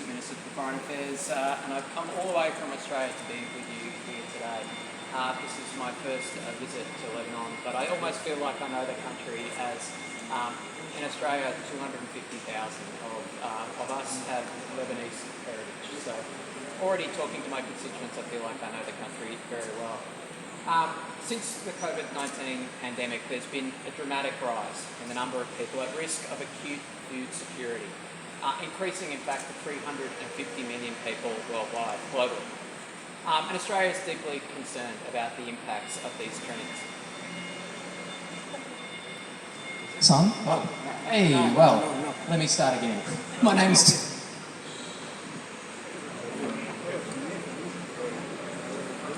Minister for Foreign Affairs, and I've come all the way from Australia to be with you here today. This is my first visit to Lebanon, but I almost feel like I know the country as in Australia 250,000 of us have Lebanese heritage. So already talking to my constituents, I feel like I know the country very well. Since the COVID-19 pandemic, there's been a dramatic rise in the number of people at risk of acute food security, increasing in fact to 350 million people worldwide, globally. And Australia is deeply concerned about the impacts of these trends. Son? Oh. Hey, well, let me start again. My name's...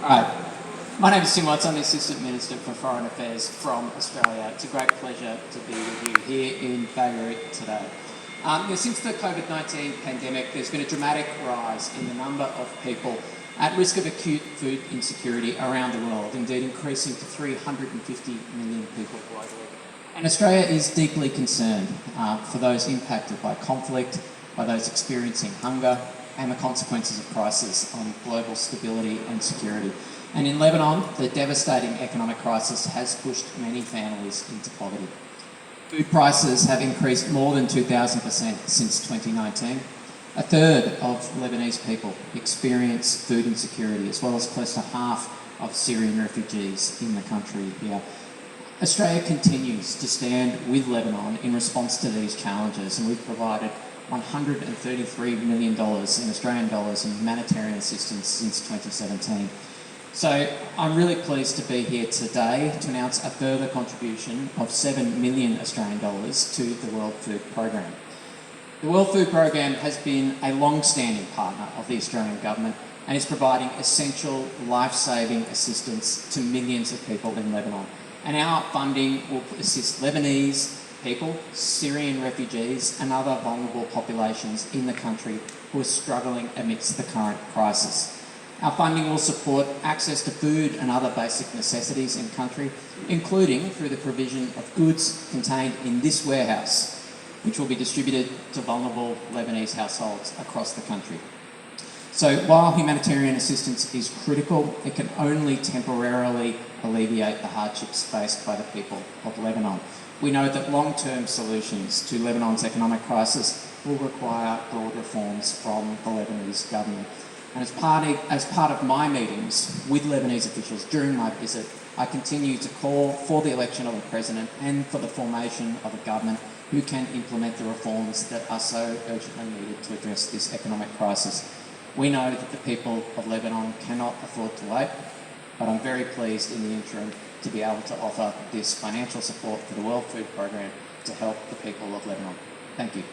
Alright. My name is Tim Watts. I'm the Assistant Minister for Foreign Affairs from Australia. It's a great pleasure to be with you here in Beirut today. Since the COVID-19 pandemic, there's been a dramatic rise in the number of people at risk of acute food insecurity around the world, indeed increasing to 350 million people globally. And Australia is deeply concerned for those impacted by conflict, by those experiencing hunger, and the consequences of crisis on global stability and security. And in Lebanon, the devastating economic crisis has pushed many families into poverty. Food prices have increased more than 2,000% since 2019. A third of Lebanese people experience food insecurity, as well as close to half of Syrian refugees in the country here. Australia continues to stand with Lebanon in response to these challenges, and we've provided $133 million in Australian dollars in humanitarian assistance since 2017. So I'm really pleased to be here today to announce a further contribution of $7 million Australian dollars to the World Food Programme. The World Food Programme has been a long-standing partner of the Australian Government and is providing essential life-saving assistance to millions of people in Lebanon. And our funding will assist Lebanese people, Syrian refugees and other vulnerable populations in the country who are struggling amidst the current crisis. Our funding will support access to food and other basic necessities in country, including through the provision of goods contained in this warehouse, which will be distributed to vulnerable Lebanese households across the country. So while humanitarian assistance is critical, it can only temporarily alleviate the hardships faced by the people of Lebanon. We know that long-term solutions to Lebanon's economic crisis will require broad reforms from the Lebanese government. And as part of my meetings with Lebanese officials during my visit, I continue to call for the election of a president and for the formation of a government who can implement the reforms that are so urgently needed to address this economic crisis. We know that the people of Lebanon cannot afford to wait, but I'm very pleased in the interim to be able to offer this financial support for the World Food Programme to help the people of Lebanon. Thank you.